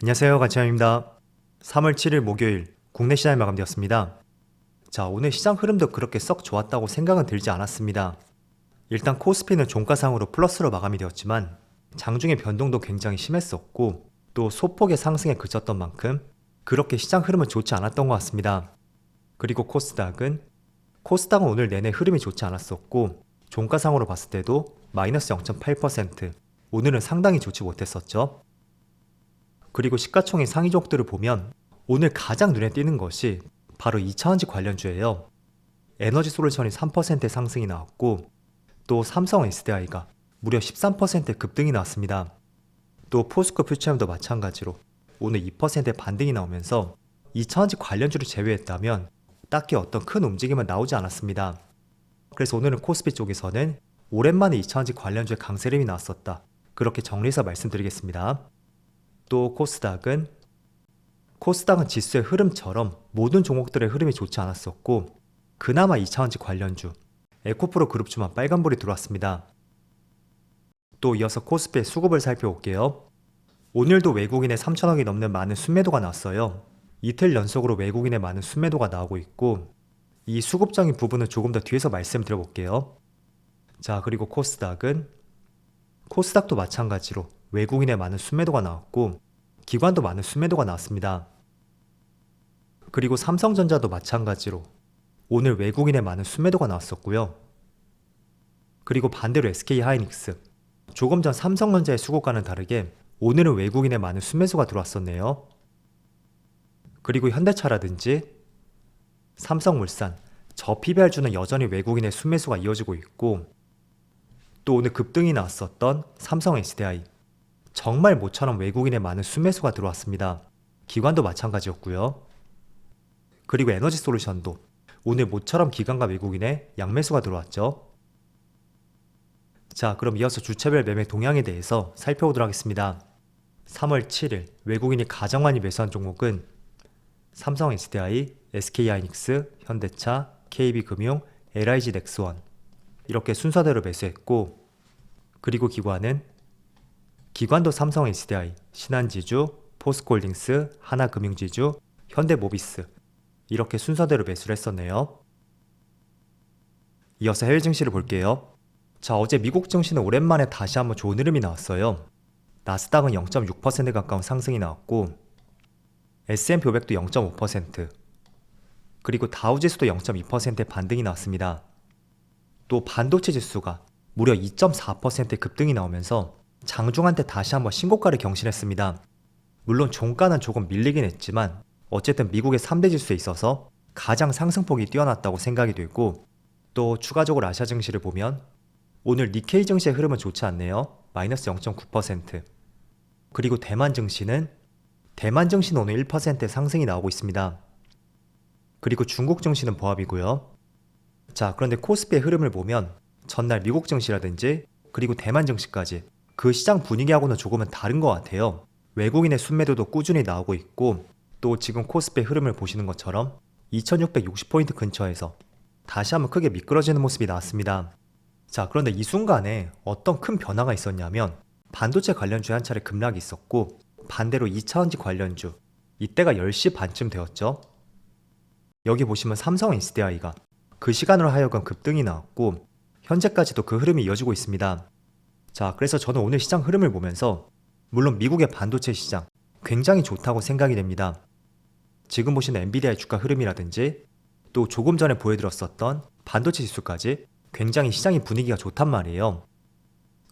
안녕하세요, 관찰입니다. 3월 7일 목요일 국내 시장이 마감되었습니다. 자, 오늘 시장 흐름도 그렇게 썩 좋았다고 생각은 들지 않았습니다. 일단 코스피는 종가상으로 플러스로 마감이 되었지만 장중의 변동도 굉장히 심했었고 또 소폭의 상승에 그쳤던 만큼 그렇게 시장 흐름은 좋지 않았던 것 같습니다. 그리고 코스닥은 오늘 내내 흐름이 좋지 않았었고 종가상으로 봤을 때도 마이너스 0.8%, 오늘은 상당히 좋지 못했었죠. 그리고 시가총액 상위 종목들을 보면 오늘 가장 눈에 띄는 것이 바로 2차전지 관련주예요. 에너지솔루션이 3%의 상승이 나왔고 또 삼성 SDI가 무려 13%의 급등이 나왔습니다. 또 포스코 퓨처엠도 마찬가지로 오늘 2%의 반등이 나오면서 2차전지 관련주를 제외했다면 딱히 어떤 큰 움직임은 나오지 않았습니다. 그래서 오늘은 코스피 쪽에서는 오랜만에 2차전지 관련주의 강세림이 나왔었다, 그렇게 정리해서 말씀드리겠습니다. 또 코스닥은 지수의 흐름처럼 모든 종목들의 흐름이 좋지 않았었고 그나마 2차전지 관련주 에코프로 그룹주만 빨간불이 들어왔습니다. 또 이어서 코스피의 수급을 살펴볼게요. 오늘도 외국인의 3천억이 넘는 많은 순매도가 나왔어요. 이틀 연속으로 외국인의 많은 순매도가 나오고 있고 이 수급적인 부분은 조금 더 뒤에서 말씀드려볼게요. 자, 그리고 코스닥도 마찬가지로 외국인의 많은 순매도가 나왔고 기관도 많은 순매도가 나왔습니다. 그리고 삼성전자도 마찬가지로 오늘 외국인의 많은 순매도가 나왔었고요. 그리고 반대로 SK하이닉스, 조금 전 삼성전자의 수급과는 다르게 오늘은 외국인의 많은 순매수가 들어왔었네요. 그리고 현대차라든지 삼성물산, 저 PBR주는 여전히 외국인의 순매수가 이어지고 있고 또 오늘 급등이 나왔었던 삼성 SDI, 정말 모처럼 외국인의 많은 순매수가 들어왔습니다. 기관도 마찬가지였고요. 그리고 에너지솔루션도 오늘 모처럼 기관과 외국인의 양매수가 들어왔죠. 자, 그럼 이어서 주체별 매매 동향에 대해서 살펴보도록 하겠습니다. 3월 7일 외국인이 가장 많이 매수한 종목은 삼성 SDI, SK하이닉스, 현대차, KB금융, LIG넥스원 이렇게 순서대로 매수했고, 그리고 기관도 삼성 SDI, 신한지주, 포스코홀딩스, 하나금융지주, 현대모비스 이렇게 순서대로 매수를 했었네요. 이어서 해외 증시를 볼게요. 자, 어제 미국 증시는 오랜만에 다시 한번 좋은 흐름이 나왔어요. 나스닥은 0.6% 가까운 상승이 나왔고 S&P 500도 0.5%, 그리고 다우지수도 0.2%의 반등이 나왔습니다. 또 반도체 지수가 무려 2.4%의 급등이 나오면서 장중한테 다시 한번 신고가를 경신했습니다. 물론 종가는 조금 밀리긴 했지만 어쨌든 미국의 3대 지수에 있어서 가장 상승폭이 뛰어났다고 생각이 되고, 또 추가적으로 아시아 증시를 보면 오늘 니케이 증시의 흐름은 좋지 않네요. 마이너스 0.9%. 그리고 대만 증시는 오늘 1%의 상승이 나오고 있습니다. 그리고 중국 증시는 보합이고요. 자, 그런데 코스피의 흐름을 보면 전날 미국 증시라든지 그리고 대만 증시까지 그 시장 분위기하고는 조금은 다른 것 같아요. 외국인의 순매도도 꾸준히 나오고 있고 또 지금 코스피의 흐름을 보시는 것처럼 2660포인트 근처에서 다시 한번 크게 미끄러지는 모습이 나왔습니다. 자, 그런데 이 순간에 어떤 큰 변화가 있었냐면 반도체 관련주에 한 차례 급락이 있었고 반대로 2차전지 관련주, 이때가 10시 반쯤 되었죠. 여기 보시면 삼성 SDI가 그 시간으로 하여금 급등이 나왔고 현재까지도 그 흐름이 이어지고 있습니다. 자, 그래서 저는 오늘 시장 흐름을 보면서 물론 미국의 반도체 시장 굉장히 좋다고 생각이 됩니다. 지금 보시는 엔비디아의 주가 흐름이라든지 또 조금 전에 보여드렸었던 반도체 지수까지 굉장히 시장의 분위기가 좋단 말이에요.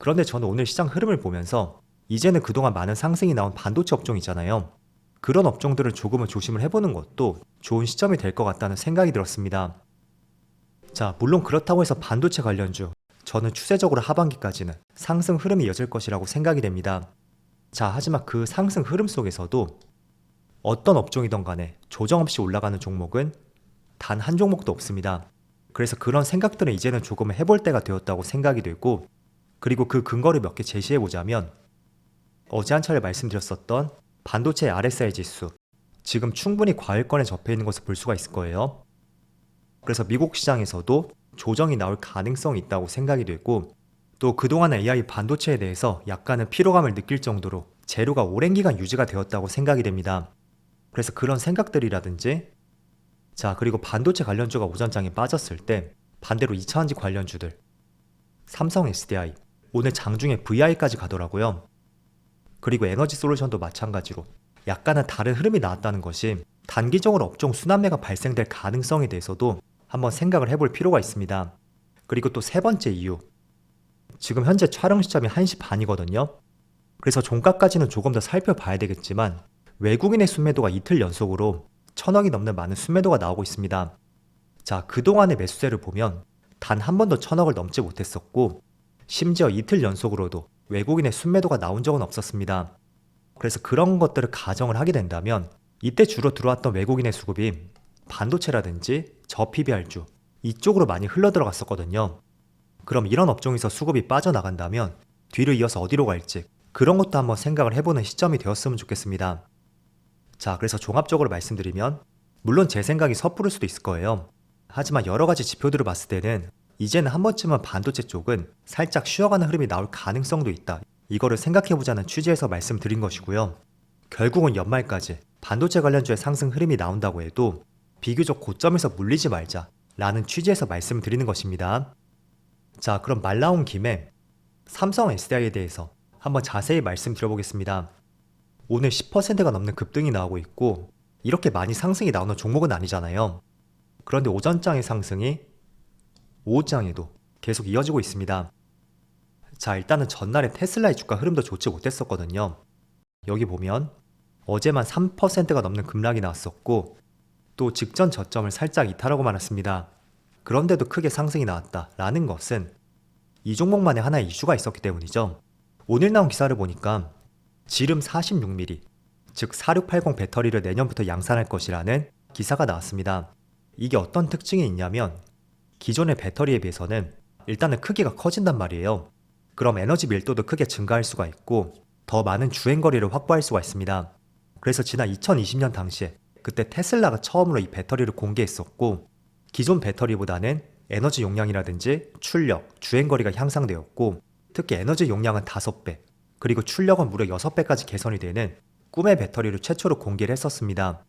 그런데 저는 오늘 시장 흐름을 보면서 이제는 그동안 많은 상승이 나온 반도체 업종이잖아요. 그런 업종들을 조금은 조심을 해보는 것도 좋은 시점이 될 것 같다는 생각이 들었습니다. 자, 물론 그렇다고 해서 반도체 관련주, 저는 추세적으로 하반기까지는 상승 흐름이 이어질 것이라고 생각이 됩니다. 자, 하지만 그 상승 흐름 속에서도 어떤 업종이든 간에 조정 없이 올라가는 종목은 단 한 종목도 없습니다. 그래서 그런 생각들은 이제는 조금 해볼 때가 되었다고 생각이 되고, 그리고 그 근거를 몇 개 제시해보자면 어제 한 차례 말씀드렸었던 반도체 RSI 지수, 지금 충분히 과열권에 접해 있는 것을 볼 수가 있을 거예요. 그래서 미국 시장에서도 조정이 나올 가능성이 있다고 생각이 되고, 또 그동안 AI 반도체에 대해서 약간은 피로감을 느낄 정도로 재료가 오랜 기간 유지가 되었다고 생각이 됩니다. 그래서 그런 생각들이라든지 자, 그리고 반도체 관련주가 오전장에 빠졌을 때 반대로 2차전지 관련주들 삼성 SDI 오늘 장중에 VI까지 가더라고요. 그리고 에너지 솔루션도 마찬가지로 약간은 다른 흐름이 나왔다는 것이 단기적으로 업종 순환매가 발생될 가능성에 대해서도 한번 생각을 해볼 필요가 있습니다. 그리고 또 세 번째 이유, 지금 현재 촬영 시점이 1시 반이거든요. 그래서 종가까지는 조금 더 살펴봐야 되겠지만 외국인의 순매도가 이틀 연속으로 1000억이 넘는 많은 순매도가 나오고 있습니다. 자, 그동안의 매수세를 보면 단 한 번도 1000억을 넘지 못했었고 심지어 이틀 연속으로도 외국인의 순매도가 나온 적은 없었습니다. 그래서 그런 것들을 가정을 하게 된다면 이때 주로 들어왔던 외국인의 수급이 반도체라든지 저PBR주 이쪽으로 많이 흘러 들어갔었거든요. 그럼 이런 업종에서 수급이 빠져나간다면 뒤를 이어서 어디로 갈지 그런 것도 한번 생각을 해보는 시점이 되었으면 좋겠습니다. 자, 그래서 종합적으로 말씀드리면 물론 제 생각이 섣부를 수도 있을 거예요. 하지만 여러 가지 지표들을 봤을 때는 이제는 한 번쯤은 반도체 쪽은 살짝 쉬어가는 흐름이 나올 가능성도 있다. 이거를 생각해보자는 취지에서 말씀드린 것이고요. 결국은 연말까지 반도체 관련주의 상승 흐름이 나온다고 해도 비교적 고점에서 물리지 말자 라는 취지에서 말씀을 드리는 것입니다. 자, 그럼 말 나온 김에 삼성 SDI에 대해서 한번 자세히 말씀드려보겠습니다. 오늘 10%가 넘는 급등이 나오고 있고 이렇게 많이 상승이 나오는 종목은 아니잖아요. 그런데 오전장의 상승이 오후장에도 계속 이어지고 있습니다. 자, 일단은 전날에 테슬라의 주가 흐름도 좋지 못했었거든요. 여기 보면 어제만 3%가 넘는 급락이 나왔었고 또 직전 저점을 살짝 이탈하고 말았습니다. 그런데도 크게 상승이 나왔다라는 것은 이 종목만의 하나의 이슈가 있었기 때문이죠. 오늘 나온 기사를 보니까 지름 46mm, 즉 4680 배터리를 내년부터 양산할 것이라는 기사가 나왔습니다. 이게 어떤 특징이 있냐면 기존의 배터리에 비해서는 일단은 크기가 커진단 말이에요. 그럼 에너지 밀도도 크게 증가할 수가 있고 더 많은 주행거리를 확보할 수가 있습니다. 그래서 지난 2020년 당시에 그때 테슬라가 처음으로 이 배터리를 공개했었고 기존 배터리보다는 에너지 용량이라든지 출력, 주행거리가 향상되었고 특히 에너지 용량은 5배, 그리고 출력은 무려 6배까지 개선이 되는 꿈의 배터리를 최초로 공개를 했었습니다.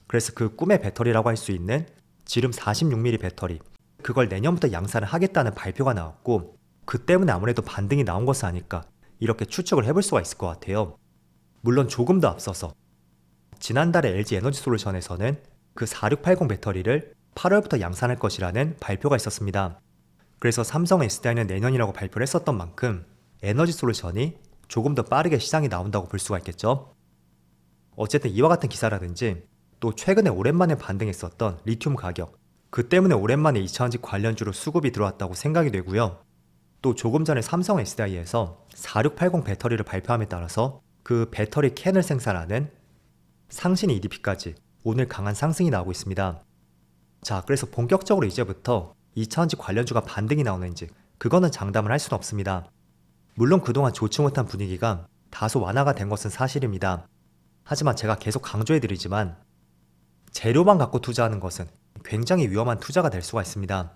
그래서 그 꿈의 배터리라고 할 수 있는 지름 46mm 배터리, 그걸 내년부터 양산을 하겠다는 발표가 나왔고 그 때문에 아무래도 반등이 나온 것은 아닐까 이렇게 추측을 해볼 수가 있을 것 같아요. 물론 조금 더 앞서서 지난달에 LG 에너지 솔루션에서는 그 4680 배터리를 8월부터 양산할 것이라는 발표가 있었습니다. 그래서 삼성 SDI는 내년이라고 발표를 했었던 만큼 에너지 솔루션이 조금 더 빠르게 시장에 나온다고 볼 수가 있겠죠. 어쨌든 이와 같은 기사라든지 또 최근에 오랜만에 반등했었던 리튬 가격, 그 때문에 오랜만에 2차전지 관련주로 수급이 들어왔다고 생각이 되고요. 또 조금 전에 삼성 SDI에서 4680 배터리를 발표함에 따라서 그 배터리 캔을 생산하는 상신 EDP까지 오늘 강한 상승이 나오고 있습니다. 자, 그래서 본격적으로 이제부터 2차전지 관련주가 반등이 나오는지 그거는 장담을 할 수는 없습니다. 물론 그동안 좋지 못한 분위기가 다소 완화가 된 것은 사실입니다. 하지만 제가 계속 강조해드리지만 재료만 갖고 투자하는 것은 굉장히 위험한 투자가 될 수가 있습니다.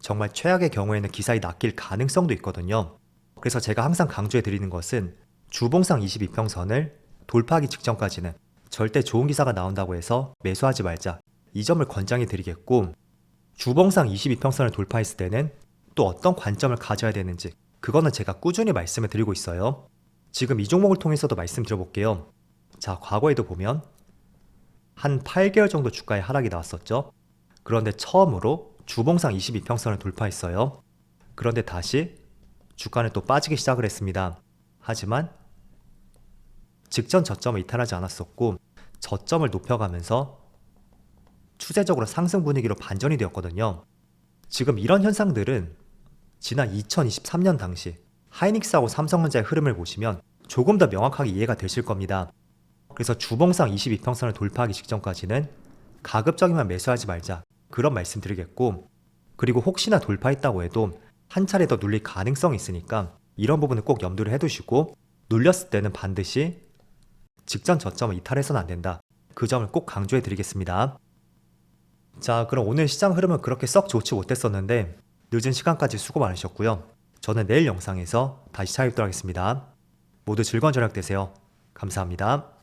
정말 최악의 경우에는 기사에 낚일 가능성도 있거든요. 그래서 제가 항상 강조해드리는 것은 주봉상 22평선을 돌파하기 직전까지는 절대 좋은 기사가 나온다고 해서 매수하지 말자, 이 점을 권장해드리겠고 주봉상 22평선을 돌파했을 때는 또 어떤 관점을 가져야 되는지 그거는 제가 꾸준히 말씀을 드리고 있어요. 지금 이 종목을 통해서도 말씀드려볼게요. 자, 과거에도 보면 한 8개월 정도 주가에 하락이 나왔었죠. 그런데 처음으로 주봉상 22평선을 돌파했어요. 그런데 다시 주가는 또 빠지기 시작을 했습니다. 하지만 직전 저점을 이탈하지 않았었고 저점을 높여가면서 추세적으로 상승 분위기로 반전이 되었거든요. 지금 이런 현상들은 지난 2023년 당시 하이닉스하고 삼성전자의 흐름을 보시면 조금 더 명확하게 이해가 되실 겁니다. 그래서 주봉상 22평선을 돌파하기 직전까지는 가급적이면 매수하지 말자, 그런 말씀 드리겠고, 그리고 혹시나 돌파했다고 해도 한 차례 더 눌릴 가능성이 있으니까 이런 부분은 꼭 염두를 해두시고 눌렸을 때는 반드시 직전 저점을 이탈해서는 안 된다, 그 점을 꼭 강조해 드리겠습니다. 자, 그럼 오늘 시장 흐름은 그렇게 썩 좋지 못했었는데 늦은 시간까지 수고 많으셨고요. 저는 내일 영상에서 다시 찾아뵙도록 하겠습니다. 모두 즐거운 저녁 되세요. 감사합니다.